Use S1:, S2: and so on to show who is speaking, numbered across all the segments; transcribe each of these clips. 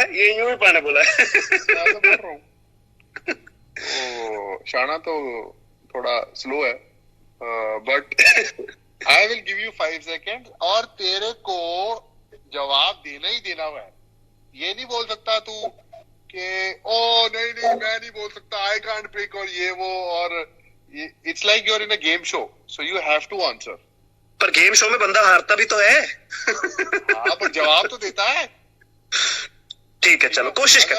S1: है, ये यूविपा ने बोला है।
S2: मैं तो बोल रहा हूँ शाना तो थोड़ा स्लो है, but I will give you 5 second और तेरे को जवाब देना ही देना हुआ है। ये नहीं बोल सकता तू कि ओ नहीं नहीं मैं नहीं बोल सकता, आई कांट पिक और ये वो, और it's like you are in a game show, so you have to answer.
S1: पर गेम शो में बंदा हारता भी तो है।
S2: हाँ पर जवाब तो देता है।
S1: ठीक है चलो कोशिश कर।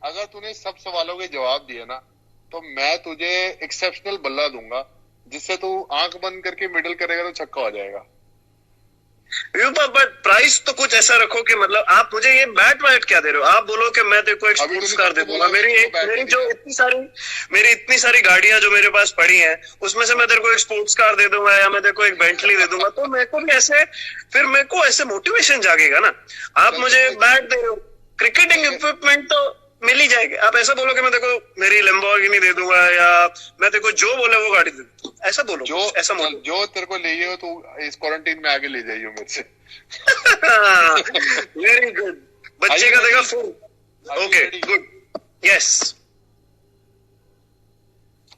S2: अगर तूने सब सवालों के जवाब दिए ना तो मैं तुझे एक्सेप्शनल बल्ला दूंगा, जिससे तू आंख बंद करके मिडल करेगा तो छक्का हो जाएगा।
S1: बट प्राइस तो कुछ ऐसा रखो कि मतलब आप मुझे ये बैट वैट क्या दे रहे हो? आप बोलो कि मैं तेरे को एक स्पोर्ट्स कार दे दूंगा, मेरी जो इतनी सारी गाड़ियां जो मेरे पास पड़ी हैं उसमें से मैं तेरे को एक स्पोर्ट्स कार दे दूंगा या मैं तेरे को एक बेंटली दे दूंगा, तो मेरे को भी ऐसे फिर मेरे को ऐसे मोटिवेशन जागेगा ना। आप मुझे बैट दे रहे हो, क्रिकेटिंग इक्विपमेंट तो मिल ही जाएगी। आप ऐसा बोलो कि मैं देखो मेरी लैम्बोर्गिनी दे दूंगा या मैं देखो जो बोले वो गाड़ी दे दूंगा, ऐसा बोलो।
S2: जो तेरे को ले हो तू इस क्वारंटीन में आगे ले जाइए मेरे से।
S1: Very good. बच्चे का देगा phone. Okay good, yes.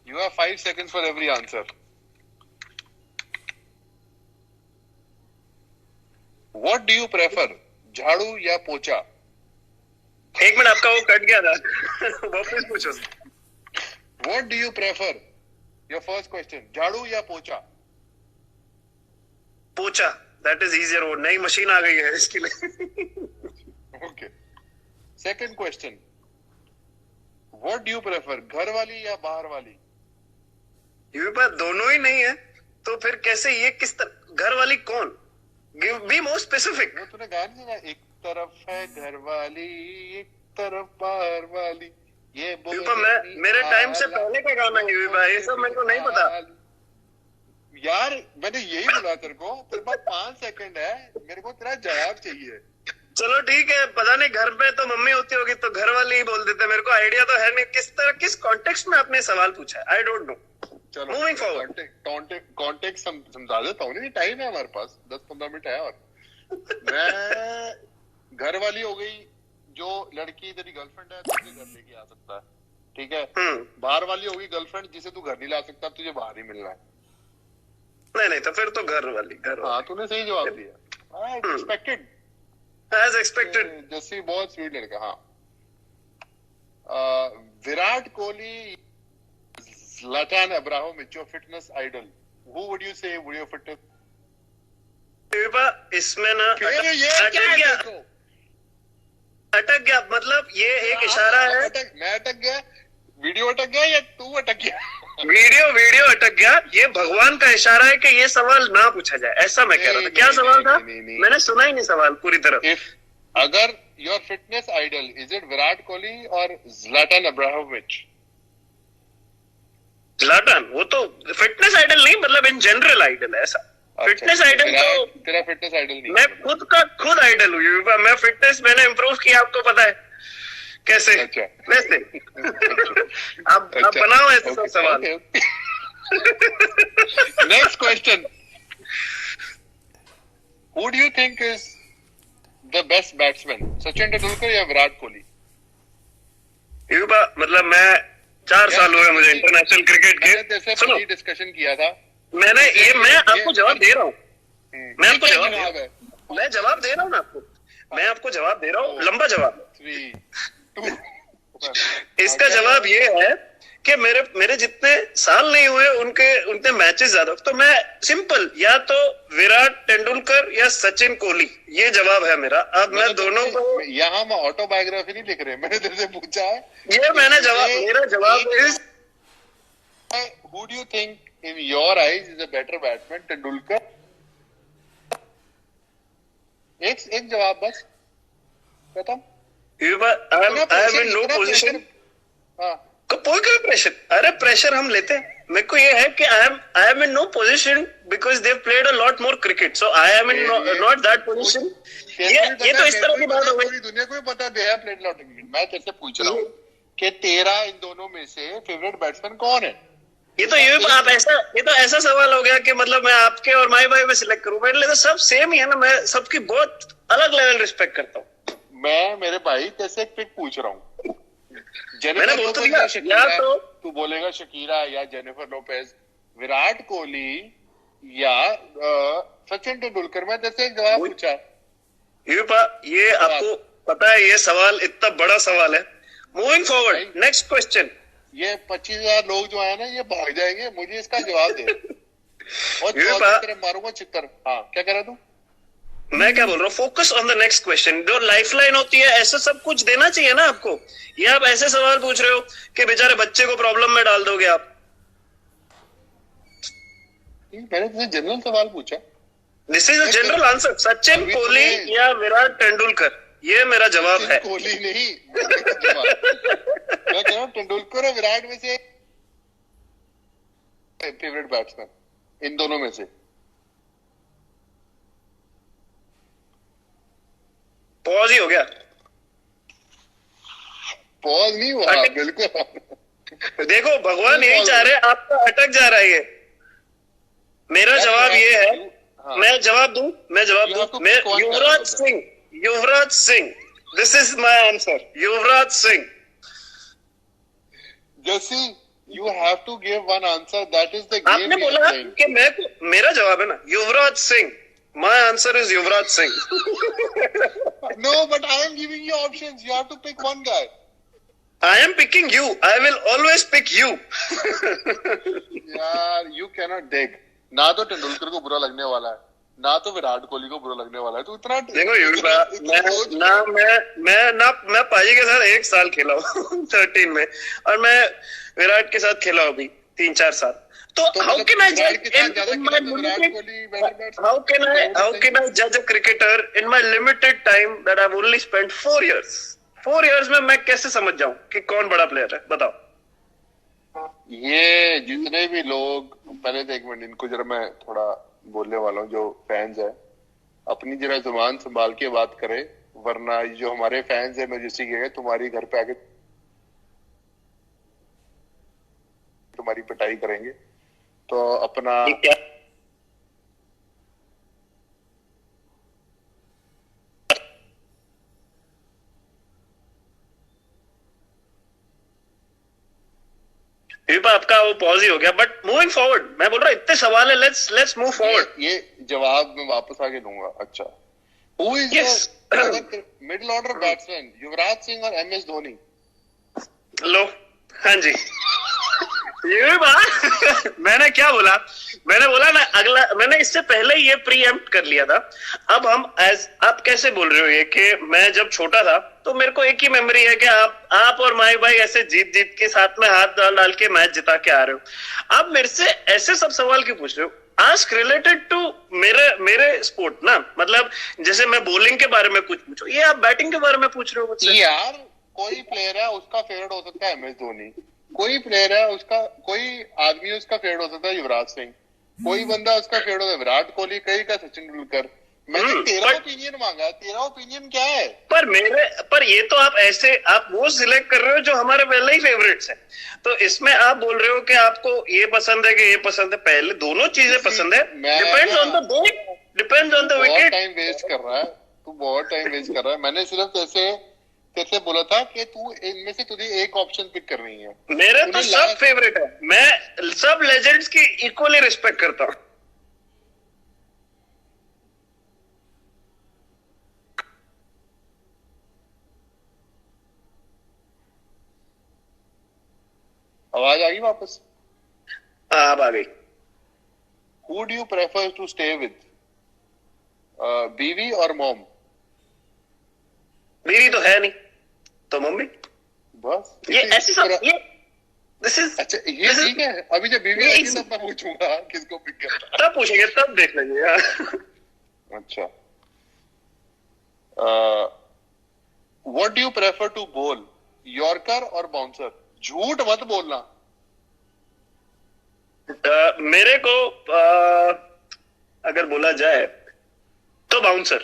S2: You have 5 seconds for every answer. What do you prefer, झाड़ू या पोछा?
S1: एक मिनट आपका वो कट गया था। वापस पूछो।
S2: What do you prefer? Your first question, झाड़ू या पोछा?
S1: पोछा, that is easier। वो नई मशीन आ गई है इसके लिए।
S2: Okay. Second question, what do you prefer? घर वाली या बाहर वाली?
S1: ये बात दोनों ही नहीं है तो फिर कैसे ये किस तरह घर वाली कौन? Be more specific।
S2: वो तूने गाना सुना, एक तरफ है घर वाली एक तरफ बाहर वाली, ये
S1: मेरे टाइम से पहले का गाना है ये सब मेरे को नहीं पता
S2: यार। मैंने यही बोला तेरे को, तेरे पास 5 सेकंड है, मेरे को तेरा जवाब चाहिए।
S1: चलो ठीक है, पता नहीं घर पे तो मम्मी होती होगी तो घर वाली ही बोल देते, मेरे को आइडिया तो है नहीं किस तरह किस कॉन्टेक्स्ट में आपने सवाल पूछा है। I don't know.
S2: चलो
S1: मूविंग फॉरवर्ड,
S2: कॉन्टेक्स्ट समझा देता हूँ। टाइम है हमारे पास 10-15 मिनट है। और मैं घर वाली हो गई, जो लड़की तेरी गर्लफ्रेंड है तुझे घर लेके आ सकता है, ठीक है। बाहर वाली होगी गर्लफ्रेंड जिसे तू घर नहीं ला सकता, तुझे बाहर ही मिलना है।
S1: नहीं तो फिर तो घर वाली।
S2: हाँ तूने सही जवाब दिया। Expected,
S1: as expected.
S2: जस्सी बहुत स्वीट लड़का। हाँ, Virat Kohli, Zlatan Ibrahimovic, your fitness idol, who would you say would your fitness?
S1: इसमें ना अटक गया मतलब ये एक इशारा है।
S2: मैं अटक गया, वीडियो अटक गया या तू अटक गया?
S1: वीडियो अटक गया। ये भगवान का इशारा है कि ये सवाल ना पूछा जाए, ऐसा मैं कह रहा था। क्या सवाल था? मैंने सुना ही नहीं सवाल पूरी तरह।
S2: अगर your fitness idol is it Virat Kohli और ज़्लाटन इब्राहिमोविच?
S1: ज़्लाटन वो तो फिटनेस आइडल नहीं, मतलब इन जनरल आइडल है ऐसा। फिटनेस आइडल तो
S2: तेरा फिटनेस आइडल नहीं।
S1: मैं खुद आइडल हूँ। मैं फिटनेस मैंने इम्प्रूव किया, आपको पता है कैसे?
S2: अच्छा।
S1: वैसे आप बनाओ ऐसे सब सवाल।
S2: Next question, who do you think is the best batsman, Sachin Tendulkar या विराट कोहली?
S1: मतलब मैं 4 साल हुए मुझे इंटरनेशनल क्रिकेट के।
S2: जैसे पहले डिस्कशन किया था
S1: मैं आपको जवाब दे रहा हूँ। मैं आपको जवाब दे रहा हूँ ना आपको। मैं आपको जवाब दे रहा हूँ, लंबा जवाब।
S2: 3, 2
S1: इसका जवाब ये है कि मेरे जितने साल नहीं हुए उनके मैचेस ज्यादा। तो मैं सिंपल, या तो विराट तेंदुलकर या सचिन कोहली, ये जवाब है मेरा। अब मैं दोनों को
S2: यहाँ मैं ऑटोबायोग्राफी नहीं लिख रहे, मैंने तेरे से पूछा है।
S1: ये मैंने मेरा जवाब is,
S2: who do you think in your eyes is a better batsman, Tendulkar? एक जवाब बस खत्म।
S1: I am in no position। कोई प्रेशर, अरे प्रेशर हम लेते हैं। मेरे को ये है कि I am in no position because they played a lot more cricket, so I am in not that position। ये तो इस तरह की बात हो गई।
S2: पूरी दुनिया को भी पता they have played a lot of cricket। मैं तेरे से पूछ रहा हूँ कि तेरा इन दोनों में से फेवरेट बैट्समैन कौन है?
S1: ये तो ऐसा सवाल हो गया कि मतलब मैं आपके और माई भाई में सिलेक्ट करूं। मेरे लिए तो सब सेम ही है ना। मैं सबकी बहुत अलग लेवल रिस्पेक्ट करता हूँ।
S2: मैं मेरे भाई तेरे से एक पिक पूछ रहा हूँ,
S1: मैंने बोल तो दिया या
S2: शकीरा,
S1: तो
S2: तू बोलेगा शकीरा या जेनिफर लोपेज, विराट कोहली या सचिन तेंदुलकर। मैं तेरे से एक जवाब पूछा।
S1: ये आपको पता है ये सवाल इतना बड़ा सवाल है। Moving forward, next question.
S2: ये 25,000 लोग जो है ना ये भाग जाएंगे, मुझे इसका जवाब दे। और तेरे मारूंगा चित्तर। हाँ क्या कह रहा तू?
S1: मैं क्या बोल रहा हूँ, focus on the next question. जो लाइफलाइन होती है ऐसा सब कुछ देना चाहिए ना आपको। ये आप ऐसे सवाल पूछ रहे हो कि बेचारे बच्चे को प्रॉब्लम में डाल दोगे आप।
S2: मैंने तुझे जनरल सवाल पूछा।
S1: This is a general answer. Sachin Kohli या विराट तेंदुलकर, ये मेरा जवाब है।
S2: कोहली नहीं, मैं कह रहा हूँ तेंदुलकर और विराट में से फेवरेट बैट्समैन, इन दोनों में से।
S1: पॉज ही हो गया।
S2: पॉज नहीं हुआ बिल्कुल।
S1: देखो भगवान यही चाह रहे, आपका अटक जा रहा है ये। मेरा जवाब ये है। हाँ। मैं जवाब दूं। मैं Yuvraj Singh. This is my answer, Yuvraj Singh.
S2: जैसी you have to give one answer, that is the game.
S1: आपने बोला कि मेरा जवाब है ना Yuvraj Singh. My answer is Yuvraj Singh.
S2: No, but I am giving you options. You have to pick one guy.
S1: I am picking you. I will always pick you.
S2: यार, you cannot dig. ना तो तेंदुलकर को बुरा लगने वाला है, ना तो विराट कोहली को बुरा लगने वाला है। तो इतना
S1: देखो मैं पाजी के साथ 1 साल खेला हूँ 13 में, और मैं विराट के साथ खेला हूँ अभी 3-4 साल। तो how can I judge a cricketer in my limited time that I've only spent 4 years? 4 years में मैं कैसे समझ जाऊं कि कौन बड़ा प्लेयर है, बताओ।
S2: ये जितने भी लोग, पहले तो एक मिनट इनको जरा मैं थोड़ा बोलने वाला हूँ, जो फैंस है अपनी जरा जुबान संभाल के बात करे, वरना जो हमारे फैंस है मैजेस्टिक के, तुम्हारी घर पे आके तुम्हारी पिटाई करेंगे। तो अपना
S1: आपका वो पॉज ही हो गया। बट मूविंग फॉरवर्ड, मैं बोल रहा हूँ इतने सवाल है, लेट्स मूव फॉरवर्ड।
S2: ये जवाब मैं वापस आके दूंगा। अच्छा, who is middle order batsman, Yuvraj Singh और MS धोनी?
S1: लो, हाँ जी। ये बात मैंने क्या बोला, मैंने बोला ना अगला, मैंने इससे पहले ये प्रीएम्प्ट कर लिया था। अब हम आप कैसे बोल रहे हो ये कि मैं जब छोटा था तो मेरे को एक ही मेमोरी है कि आप और माई भाई ऐसे जीत के साथ में हाथ डाल के मैच जिता के आ रहे हो। आप मेरे से ऐसे सब सवाल क्यों पूछ रहे हो? आस्क रिलेटेड टू मेरे स्पोर्ट ना, मतलब जैसे मैं बॉलिंग के बारे में कुछ पूछो, ये आप बैटिंग के बारे में पूछ रहे हो मुझसे।
S2: यार कोई प्लेयर है उसका फेवरेट हो सकता है MS धोनी, कोई प्लेयर है उसका, कोई आदमी उसका फेवरेट हो सकता है युवराज सिंह, कोई बंदा उसका फेवरेट होता है विराट कोहली, कई का सचिन तेंदुलकर। मैंने तेरा ओपिनियन मांगा, तेरा ओपिनियन क्या है?
S1: पर ये तो आप वो सिलेक्ट कर रहे हो जो हमारे पहले ही फेवरेट्स हैं। तो इसमें आप बोल रहे हो कि आपको ये पसंद है कि ये पसंद है, पहले दोनों चीजें पसंद है। Depends on the day, depends on the wicket.
S2: Time waste कर रहा है तू, बहुत टाइम वेस्ट कर रहा है। मैंने सिर्फ कैसे बोला था कि तू इनमें से तुझे एक ऑप्शन पिक करनी है।
S1: मेरे तो सब फेवरेट है, मैं सब लेजेंड्स की इक्वली रिस्पेक्ट करता हूँ।
S2: आवाज आ गई वापस?
S1: अब आ गई।
S2: Who do you prefer to stay with? बीवी और मॉम?
S1: बीवी तो है नहीं, तो मम्मी।
S2: बस
S1: ये ऐसी सब ये दिस इज
S2: अच्छा, ये ठीक है। अभी जब बीवी आएगी तब मैं पूछूंगा किसको पिक करना,
S1: तब पूछेंगे, तब देख लेंगे।
S2: अच्छा, what do you prefer to bowl, yorker और बाउंसर? झूठ मत बोलना।
S1: मेरे को अगर बोला जाए तो bouncer.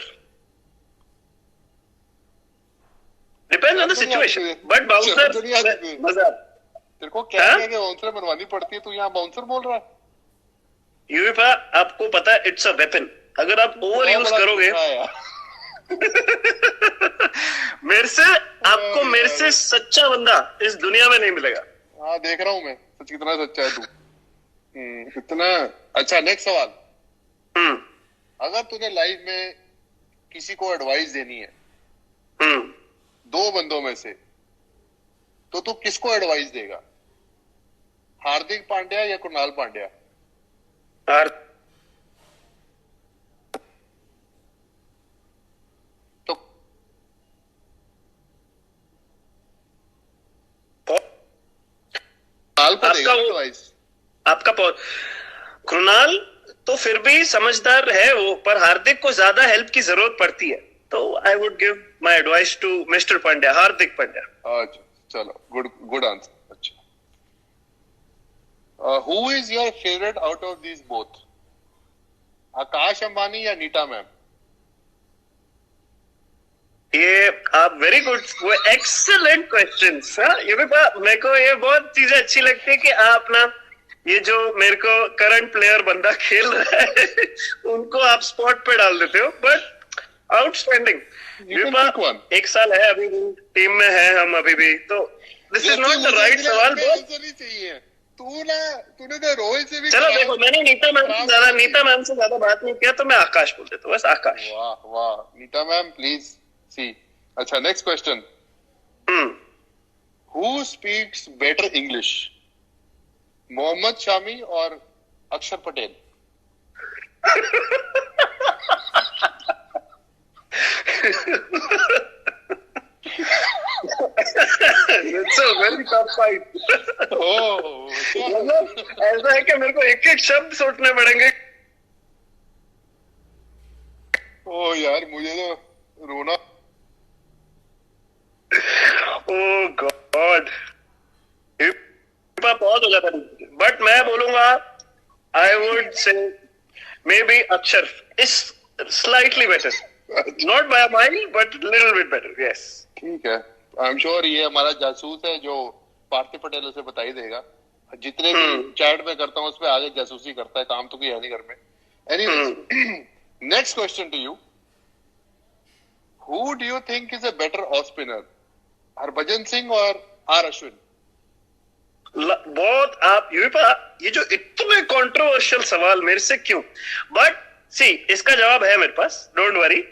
S1: Depends on the situation, but bouncer मजा।
S2: तेरे को क्या है कि बाउंसर बनवानी पड़ती है, तू यहाँ बाउंसर बोल रहा है?
S1: यूएफा आपको पता है इट्स अ वेपन। अगर आप ओवर यूज करोगे मेरे से आपको मेरे से सच्चा बंदा इस दुनिया में नहीं मिलेगा।
S2: हाँ देख रहा हूँ मैं, सच कितना सच्चा है तू। कितना अच्छा। नेक्स्ट सवाल, अगर तूने लाइफ में किसी को एडवाइस देनी है दो बंदों में से, तो तू किसको एडवाइस देगा? हार्दिक पांड्या या कुणाल पांड्या? तो कुणाल को देगा एडवाइस?
S1: आपका कृणाल तो फिर भी समझदार है वो, पर हार्दिक को ज्यादा हेल्प की जरूरत पड़ती है, तो I would give my advice to mister Pandya, Hardik Pandya.
S2: अच्छा चलो, गुड आंसर। अच्छा, who is your favourite out of these both, Akash Ambani या नीता मैम?
S1: ये आप वेरी गुड, वो एक्सेलेंट क्वेश्चंस। ये भी मेरे को ये बहुत चीजें अच्छी लगती है कि आप ना ये जो मेरे को करंट प्लेयर बंदा खेल रहा है उनको आप स्पॉट पे डाल देते हो, बट आउटस्टैंडिंग। एक साल है अभी भी टीम में है हम अभी भी, तो this is not the right सवाल।
S2: चाहिए तूने तो रोहित से भी,
S1: चलो देखो, मैंने नीता मैम से ज्यादा बात नहीं किया, तो मैं आकाश बोल देता हूँ, बस आकाश।
S2: वाह वाह, नीता मैम प्लीज सी। अच्छा next question, who speaks better English, Mohammed Shami और Axar Patel?
S1: It's a very tough fight. मतलब ऐसा है कि मेरे को एक एक शब्द सोचने पड़ेंगे।
S2: ओ यार मुझे तो रोना।
S1: ओह गॉड, बहुत हो जाता है, बट मैं बोलूंगा I would say may be Axar is slightly better, not by a mile but little bit better. Yes
S2: ठीक है, आई एम श्योर ये हमारा जासूस है जो पार्थिव पटेल उसे बता ही देगा। जितने भी चैट में करता हूँ उस पर आगे जासूसी करता है, काम तो कोई है नहीं घर में। Anyways, next question to you, who do you think is a better off spinner, Harbhajan Singh और आर अश्विन?
S1: बहुत आप ये जो इतने कंट्रोवर्शियल सवाल मेरे से क्यों, बट सी इसका जवाब है मेरे पास, डोंट वरी।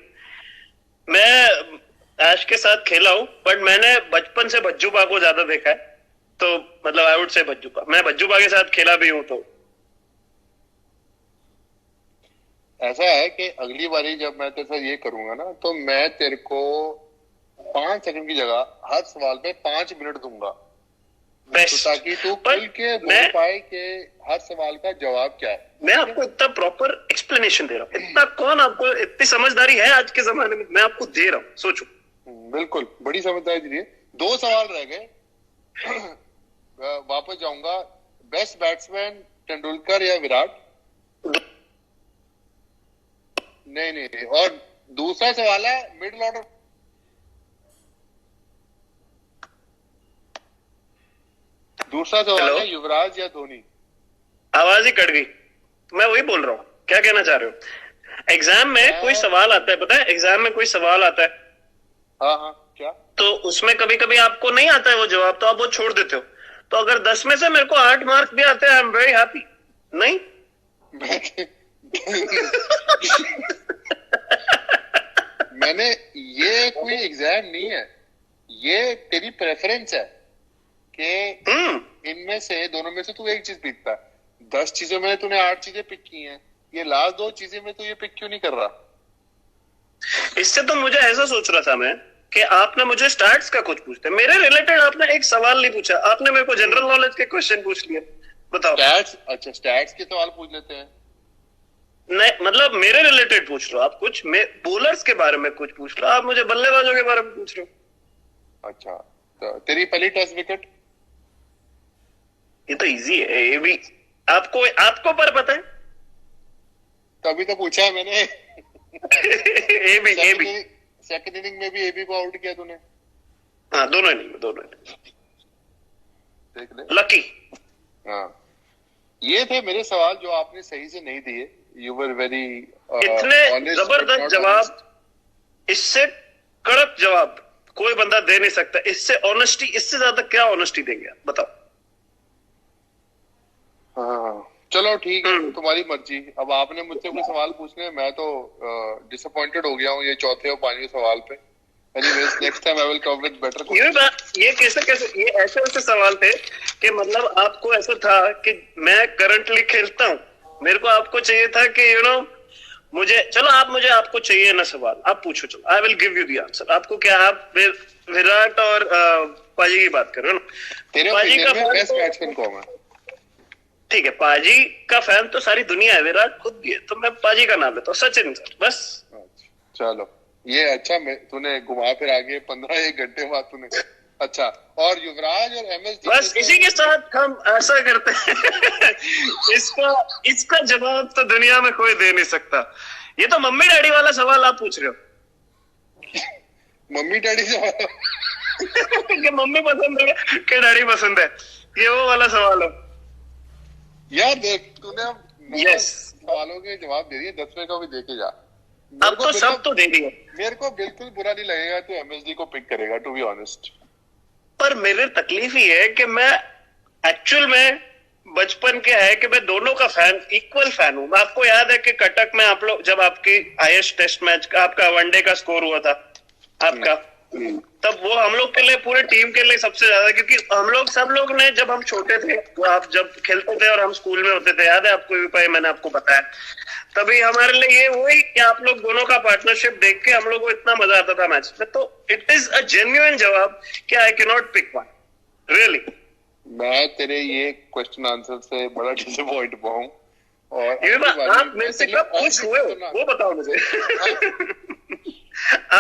S1: मैं ऐश के साथ खेला हूं, बट मैंने बचपन से भज्जूपा को ज्यादा देखा है, तो मतलब आई वुड से भज्जूपा। मैं भज्जूपा के साथ खेला भी हूं, तो
S2: ऐसा है कि अगली बारी जब मैं तेरे साथ ये करूंगा ना, तो मैं तेरे को 5 सेकंड की जगह हर सवाल पे 5 मिनट दूंगा, तो ताकि तू खुल के बोल पाए कि हर सवाल का जवाब क्या है।
S1: मैं आपको इतना प्रॉपर एक्सप्लेनेशन दे रहा हूँ, इतना कौन आपको इतनी समझदारी है आज के जमाने में, मैं आपको दे रहा हूँ, सोचो।
S2: बिल्कुल, बड़ी समझदारी दीजिए। 2 सवाल रह गए, वापस जाऊंगा। बेस्ट बैट्समैन तेंदुलकर या विराट? नहीं, और दूसरा सवाल है मिडिल ऑर्डर, दूसरा सवाल है युवराज या धोनी?
S1: आवाज ही कट गई, मैं वही बोल रहा हूँ, क्या कहना चाह रहे हो? एग्जाम में कोई सवाल आता है, पता है, एग्जाम में कोई सवाल आता है,
S2: हाँ क्या, तो
S1: उसमें कभी कभी आपको नहीं आता है वो जवाब, तो आप वो छोड़ देते हो। तो अगर 10 में से मेरे को 8 मार्क्स भी आते हैं, आई एम वेरी हैप्पी। नहीं
S2: मैंने, ये कोई एग्जाम नहीं है, ये तेरी प्रेफरेंस है कि इनमें से दोनों में से तू एक चीज पिकता है। 10 चीजों में तूने 8 चीजें पिक की हैं, ये लास्ट 2 चीजें में तू ये पिक क्यों नहीं कर रहा?
S1: इससे तो मुझे ऐसा सोच रहा था मैं कि आपने मुझे स्टैट्स का कुछ पूछते, मेरे रिलेटेड आपने एक सवाल नहीं पूछा, आपने मेरे को जनरल नॉलेज के क्वेश्चन पूछ लिए। बताओ
S2: स्टैट्स, अच्छा स्टैट्स के सवाल पूछ लेते हैं।
S1: नहीं मतलब मेरे रिलेटेड पूछ लो आप कुछ, मैं बोलर्स के बारे में कुछ पूछ लो, आप मुझे बल्लेबाजों के बारे में पूछ रहे हो।
S2: अच्छा, तो तेरी पहली टेस्ट विकेट?
S1: ये तो इजी है, ये भी आपको पर पता है,
S2: तभी तो पूछा है मैंने।
S1: ए बी
S2: सेकंड इनिंग में भी एबी को आउट किया तूने?
S1: हाँ, दोनों इनिंग
S2: देख ले,
S1: लकी।
S2: हाँ, ये थे मेरे सवाल जो आपने सही से नहीं दिए। यू वर वेरी
S1: इतने जबरदस्त जवाब, इससे कड़क जवाब कोई बंदा दे नहीं सकता। इससे ऑनेस्टी, इससे ज्यादा क्या ऑनेस्टी देंगे आप बताओ?
S2: हाँ चलो ठीक है, तुम्हारी मर्जी। अब आपने मुझसे कोई सवाल पूछने हैं, मैं तो डिसअपॉइंटेड हो गया हूँ ये चौथे और पांचवें सवाल पे। Anyways next time I will come with better.
S1: ये कैसे ये ऐसे सवाल थे कि मतलब आपको ऐसा था कि मैं करंटली खेलता हूँ, मेरे को आपको चाहिए था कि मुझे, चलो आप मुझे, आपको चाहिए ना सवाल, आप पूछो, चलो I will give you the answer. आपको क्या, आप विराट और पाजी की बात कर रहे हो ना?
S2: तेरे
S1: पाजी का
S2: बेस्ट बैट्समैन कौन है?
S1: ठीक है, पाजी का फैन तो सारी दुनिया है, विराट खुद भी है, तो मैं पाजी का नाम लेता हूँ, सचिन सर बस।
S2: चलो ये अच्छा, तूने घुमा फिर आगे 15-1 घंटे बाद तूने। अच्छा, और युवराज और एमएस
S1: बस इसी के साथ हम ऐसा करते हैं इसका जवाब तो दुनिया में कोई दे नहीं सकता। ये तो मम्मी डैडी वाला सवाल आप पूछ रहे हो।
S2: मम्मी डैडी सवाल
S1: कि मम्मी पसंद है कि डैडी पसंद है, ये वो वाला सवाल है
S2: यार। देख तूने
S1: यस
S2: सवालों के जवाब दे दिए, 10वें का भी देके जा।
S1: अब तो सब तो दे दिए।
S2: मेरे को बिल्कुल बुरा नहीं लगेगा तो एमएसडी को पिक करेगा, टू बी ऑनेस्ट।
S1: पर मेरे तकलीफ ही है कि मैं एक्चुअल में बचपन के है कि मैं दोनों का फैन, इक्वल फैन हूं। आपको याद है कि कटक में आप लोग जब आपकी हाईएस्ट टेस्ट मैच का, आपका वनडे का स्कोर हुआ था आपका, तब वो हम लोग के लिए, पूरे टीम के लिए सबसे ज्यादा, क्योंकि हम लोग सब लोग ने, जब हम छोटे थे, आप जब खेलते थे और हम स्कूल में होते थे, याद है आपको भी पाए, मैंने आपको बताया, तभी हमारे लिए ये वही कि आप लोग दोनों का पार्टनरशिप देख के हम लोग को इतना मजा आता था मैच में। तो इट इज अ जेन्युइन जवाब कि I can not pick one really.
S2: मैं तेरे ये क्वेश्चन आंसर से बड़ा डिसअपॉइंट हुआ हूं। और
S1: आप मेरे से कब खुश हुए हो वो बताओ मुझे।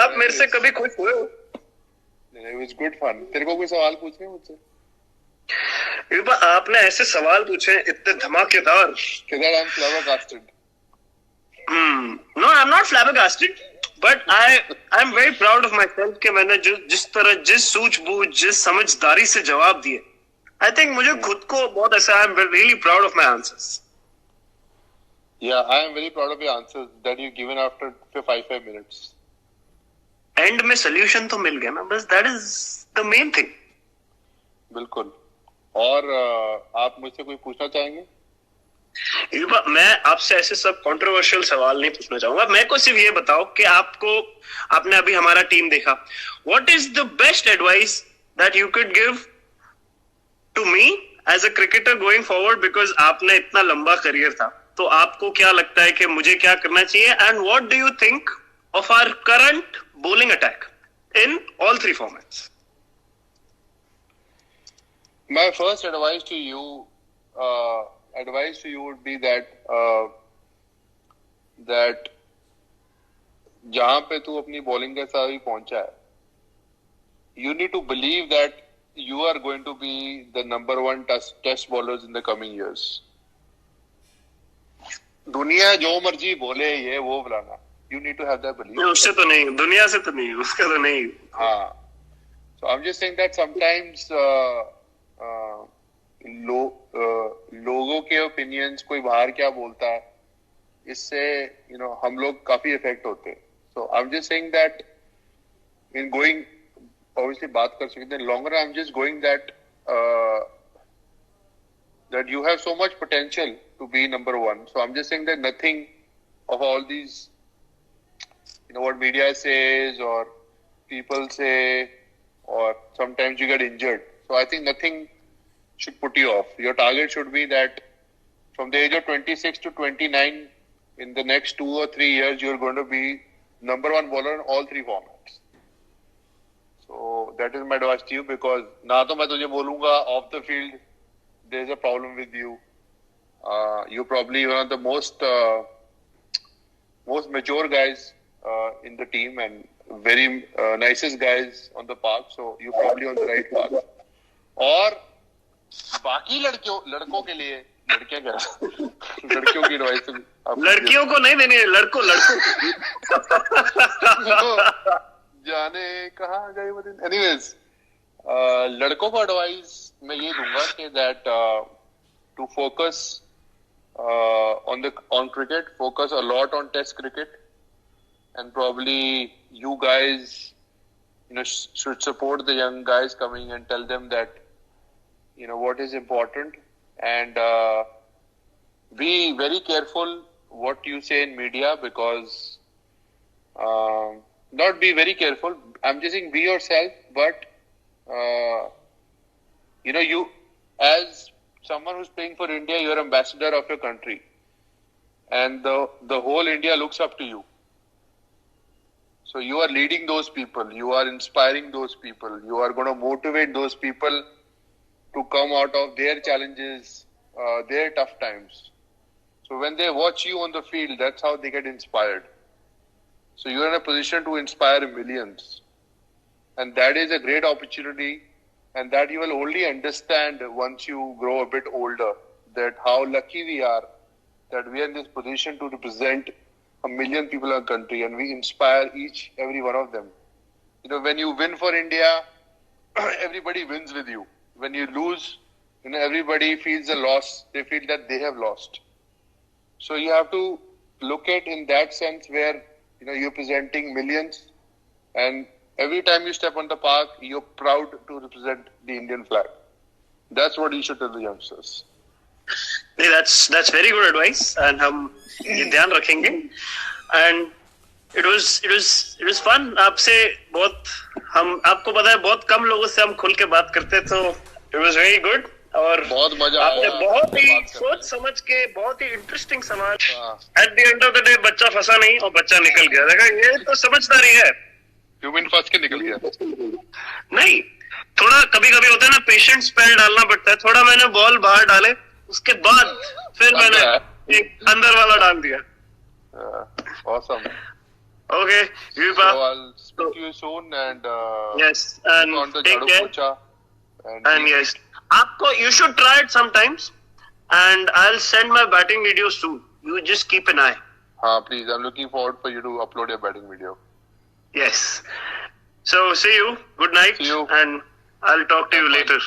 S1: आप मेरे से कभी खुश हुए हो?
S2: It was good fun. तेरे को कोई सवाल पूछने मुझसे?
S1: आपने ऐसे सवाल पूछे इतने धमाकेदार।
S2: I'm flabbergasted.
S1: No, I'm not flabbergasted, but I'm very proud of myself कि मैंने जिस तरह, जिस सूझबूझ, जिस समझदारी से जवाब दिए, I think मुझे खुद को बहुत ऐसा, I'm really proud of my answers.
S2: Yeah, I am very proud of your answers that you've given after 5 minutes.
S1: And में सोल्यूशन तो मिल गया ना, बस that is the main thing.
S2: बिल्कुल। और आप मुझसे कोई पूछना चाहेंगे?
S1: मैं आपसे ऐसे सब कंट्रोवर्शियल सवाल नहीं पूछना चाहूंगा। मेरे को सिर्फ ये बताओ कि आपने अभी हमारा टीम देखा, what is the best advice that you could give to me as a cricketer going forward, because आपने इतना लंबा करियर था, तो आपको क्या लगता है कि मुझे क्या करना चाहिए, and what do you think of our current bowling attack in all three formats?
S2: My first advice to you would be that जहां पे तू अपनी बॉलिंग के साथ भी पहुंचा है, you need to believe that you are going to be the number one test bowlers in the coming years. दुनिया जो मर्जी बोले ये वो बुलाना, you need to have that belief.
S1: उससे तो नहीं, दुनिया से तो नहीं, उसका तो नहीं।
S2: हाँ, so I'm just saying that sometimes लोगों के opinions, कोई बाहर क्या बोलता है, इससे हम लोग काफी इफेक्ट होते हैं। So I'm just saying that in going, obviously बात कर सकते हैं longer, I'm just going that you have so much potential to be number one. So I'm just saying that nothing of all these, what media says or people say, or sometimes you get injured. So I think nothing should put you off. Your target should be that from the age of 26 to 29, in the next 2 or 3 years, you're going to be number one bowler in all three formats. So that is my advice to you, because ना तो मैं तुझे बोलूँगा off the field there's a problem with you. You're probably one of the most mature guys in the team and very nicest guys on the park, so you're probably on the right path. और बाकी लड़कों के लिए, लड़कियों की advice
S1: लड़कियों को नहीं देनी है, लड़कों
S2: जाने कहाँ गए वो दिन। एनीवेज, लड़कों को एडवाइस मैं ये दूंगा कि that to focus on cricket, focus a lot on test cricket, and probably you guys, should support the young guys coming and tell them that, what is important, and be very careful what you say in media, because not be very careful. I'm just saying be yourself, but you as someone who's playing for India, you're ambassador of your country, and the whole India looks up to you. So you are leading those people, you are inspiring those people, you are going to motivate those people to come out of their challenges, their tough times. So when they watch you on the field, that's how they get inspired. So you're in a position to inspire millions. And that is a great opportunity, and that you will only understand once you grow a bit older, that how lucky we are that we are in this position to represent 1 million people in our country, and we inspire every one of them. When you win for India, everybody wins with you. When you lose, everybody feels a loss. They feel that they have lost. So you have to look at in that sense where, you're presenting millions, and every time you step on the park, you're proud to represent the Indian flag. That's what you should tell the youngsters.
S1: नहीं, that's very good advice, and हम ये ध्यान रखेंगे. And it was fun. आपसे बहुत, हम आपको पता है बहुत कम लोगों से हम खुल के बात करते, तो it was very good. और
S2: बहुत मजा आया.
S1: आपने बहुत ही सोच समझ के बहुत ही इंटरेस्टिंग सवाल. At the end of the day बच्चा फंसा नहीं और बच्चा निकल गया. देखा, ये तो समझदारी है.
S2: You mean फंस के निकल गया?
S1: नहीं, थोड़ा कभी कभी होता है ना, पेशेंट स्पेल डालना पड़ता है. थोड़ा मैंने बॉल बाहर डाले, उसके बाद फिर मैंने एक अंदर वाला डाल दिया.
S2: Awesome.
S1: Okay, Vipa.
S2: So I'll speak to you soon, and
S1: yes, and
S2: on the
S1: take care.
S2: Pocha,
S1: and yes, you should try it sometimes, and I'll send my batting video soon. You just keep an eye.
S2: Please, I'm looking forward for you to upload your batting video.
S1: Yes. So see you. Good night.
S2: See you.
S1: And I'll talk to you later.